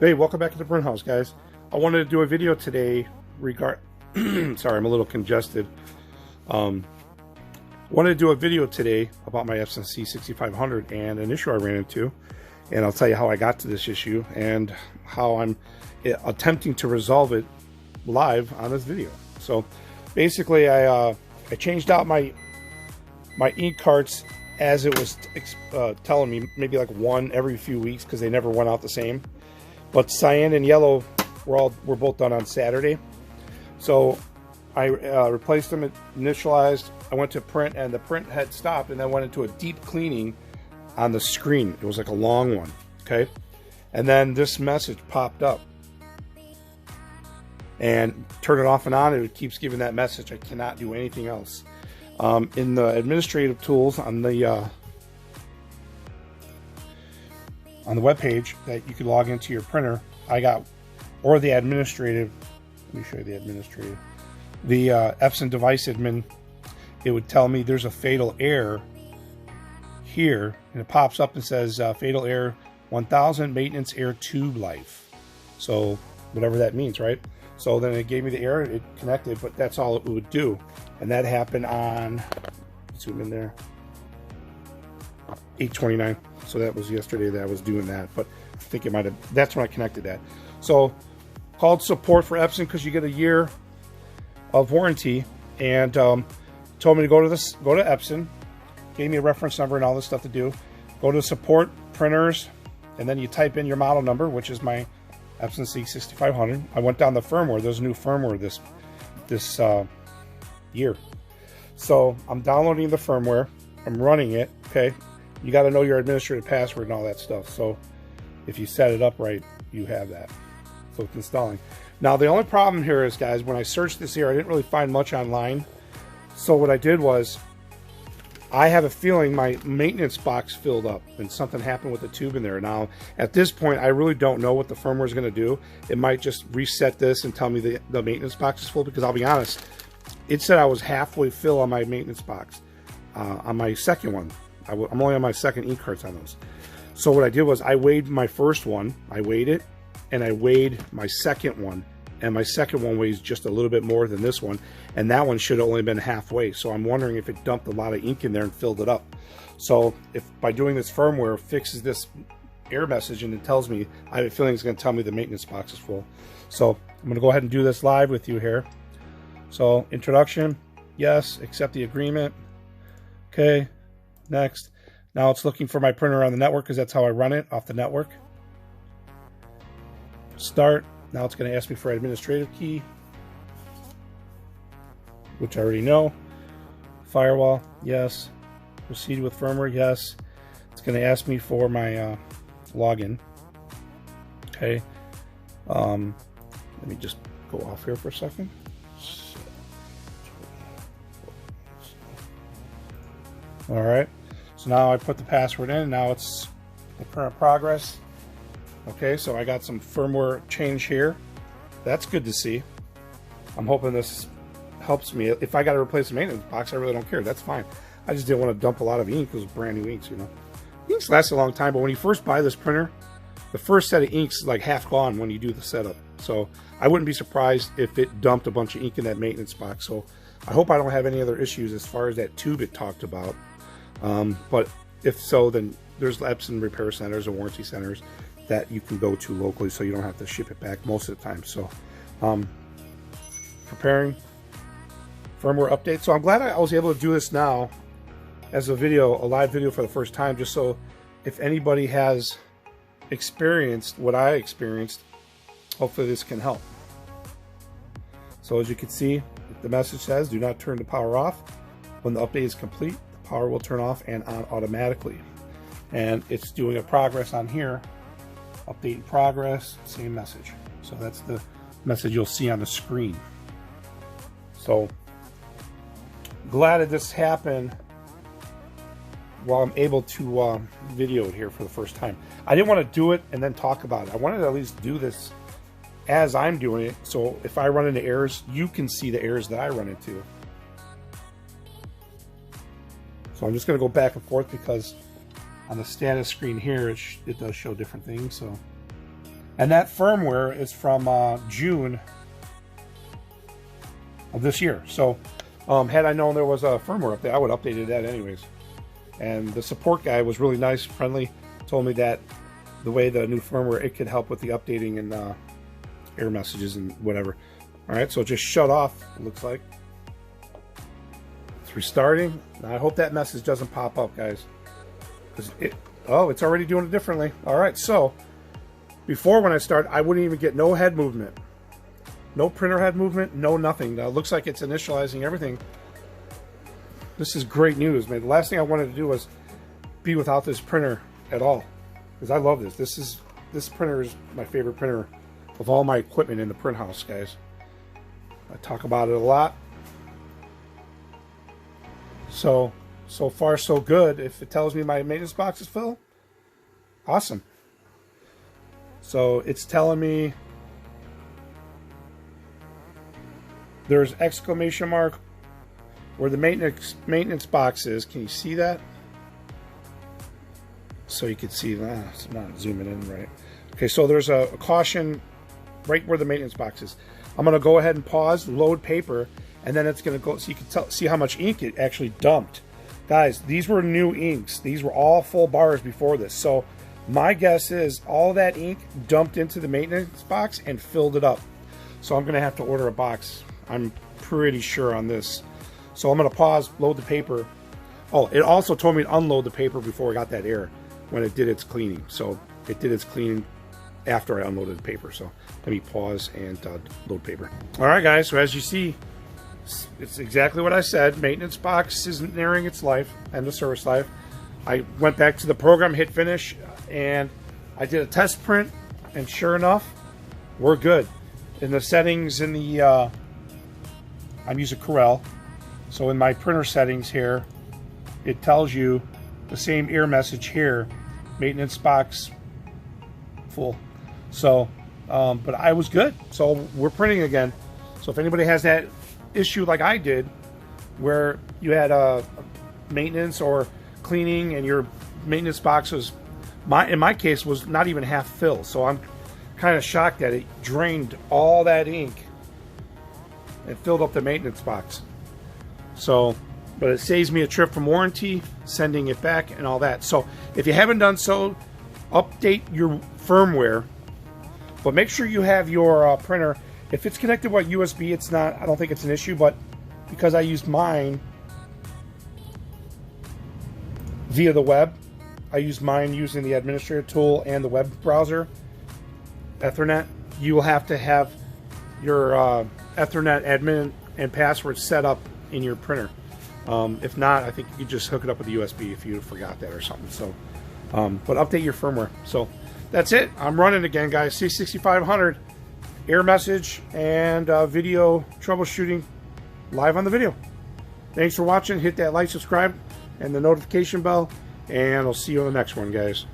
Hey, welcome back to the Print House, guys. I wanted to do a video today regard sorry, I'm a little congested. Wanted to do a video today about my Epson c6500 and an issue I ran into, and I'll tell you how I got to this issue and how I'm attempting to resolve it live on this video. So basically I changed out my ink carts as it was telling me, maybe like one every few weeks because they never went out the same. But cyan and yellow were both done on Saturday. So I replaced them, initialized, I went to print, and the print had stopped, and then went into a deep cleaning on the screen. It was like a long one, okay? And then this message popped up. And turn it off and on, it keeps giving that message. I cannot do anything else. In the administrative tools on the web page that you can log into your printer, or the administrative, let me show you the administrative, the Epson device admin, it would tell me there's a fatal error here, and it pops up and says fatal error 1000 maintenance air tube life. So whatever that means, right? So then it gave me the error, it connected, but that's all it would do. And that happened on, zoom in there, 8/29. So that was yesterday that I was doing that, but I think it might have, that's when I connected that. So called support for Epson because you get a year of warranty, and told me to go to Epson, gave me a reference number and all this stuff to do. Go to support printers, and then you type in your model number, which is my Epson c6500. I went down the firmware. There's a new firmware this year. So I'm downloading the firmware. I'm running it, okay? You got to know your administrative password and all that stuff. So if you set it up right, you have that. So it's installing. Now the only problem here is, guys, when I searched this here, I didn't really find much online. So what I did was, I have a feeling my maintenance box filled up and something happened with the tube in there. Now, at this point, I really don't know what the firmware is going to do. It might just reset this and tell me the maintenance box is full, because I'll be honest, it said I was halfway full on my maintenance box. On my second one, I'm only on my second ink carts on those. So what I did was I weighed my first one, I weighed it, and I weighed my second one. And my second one weighs just a little bit more than this one, and that one should have only been halfway. So I'm wondering if it dumped a lot of ink in there and filled it up. So if by doing this firmware fixes this error message and it tells me, I have a feeling it's going to tell me the maintenance box is full. So I'm going to go ahead and do this live with you here. So introduction, yes, accept the agreement. Okay, next. Now it's looking for my printer on the network because that's how I run it, off the network. Start. Now it's going to ask me for administrative key, which I already know. Firewall, yes. Proceed with firmware, yes. It's going to ask me for my login. Okay. Let me just go off here for a second. All right. So now I put the password in. Now it's the current progress. Okay, so I got some firmware change here. That's good to see. I'm hoping this helps me. If I got to replace the maintenance box, I really don't care. That's fine. I just didn't want to dump a lot of ink. It was brand new inks, you know. Inks last a long time, but when you first buy this printer, the first set of inks is like half gone when you do the setup. So I wouldn't be surprised if it dumped a bunch of ink in that maintenance box. So I hope I don't have any other issues as far as that tube it talked about. But if so, then there's Epson repair centers or warranty centers that you can go to locally, so you don't have to ship it back most of the time. So preparing firmware update. So I'm glad I was able to do this now as a video, a live video for the first time, just so if anybody has experienced what I experienced, hopefully this can help. So as you can see, the message says, do not turn the power off. When the update is complete, the power will turn off and on automatically. And it's doing a progress on here. Update in progress, same message. So that's the message you'll see on the screen. So glad that this happened while I'm able to video it here for the first time. I didn't want to do it and then talk about it. I wanted to at least do this as I'm doing it, so if I run into errors, you can see the errors that I run into. So I'm just going to go back and forth because on the status screen here, it does show different things. So, And that firmware is from June of this year. So had I known there was a firmware update, I would have updated that anyways. And the support guy was really nice, friendly, told me that the way the new firmware, it could help with the updating and error messages and whatever. All right, so it just shut off, it looks like. It's restarting. Now, I hope that message doesn't pop up, guys. Oh, it's already doing it differently. All right, so before when I start, I wouldn't even get no head movement. No printer head movement, no nothing. Now, it looks like it's initializing everything. This is great news, man. The last thing I wanted to do was be without this printer at all, because I love this. This printer is my favorite printer of all my equipment in the print house, guys. I talk about it a lot. So far so good. If it tells me my maintenance box is full, awesome. So it's telling me there's exclamation mark where the maintenance box is. Can you see that? So you can see that. It's not zooming in right. Okay, so there's a caution right where the maintenance box is. I'm going to go ahead and pause, load paper, and then it's going to go so you can see how much ink it actually dumped. Guys, these were new inks. These were all full bars before this. So my guess is all that ink dumped into the maintenance box and filled it up. So I'm going to have to order a box. I'm pretty sure on this. So I'm going to pause, load the paper. Oh, it also told me to unload the paper before I got that error when it did its cleaning. So it did its cleaning after I unloaded the paper. So let me pause and load paper. All right, guys. So as you see, it's exactly what I said. Maintenance box is nearing its life and the service life. I went back to the program, hit finish, and I did a test print, and sure enough, we're good. In the settings in the, I'm using Corel, so in my printer settings here, it tells you the same error message here, maintenance box full. So, but I was good. So we're printing again. So if anybody has that issue like I did, where you had a maintenance or cleaning and your maintenance box was, in my case, was not even half filled. So I'm kind of shocked that it drained all that ink and filled up the maintenance box. So, but it saves me a trip from warranty, sending it back and all that. So if you haven't done so, update your firmware, but make sure you have your printer. If it's connected with USB, it's not, I don't think it's an issue, but because I used mine via the web, I used mine using the administrator tool and the web browser, Ethernet, you will have to have your Ethernet admin and password set up in your printer. If not, I think you could just hook it up with the USB if you forgot that or something. So, but update your firmware. So that's it. I'm running again, guys. C6500 error message and video troubleshooting live on the video. Thanks for watching. Hit that like, subscribe, and the notification bell, and I'll see you on the next one, guys.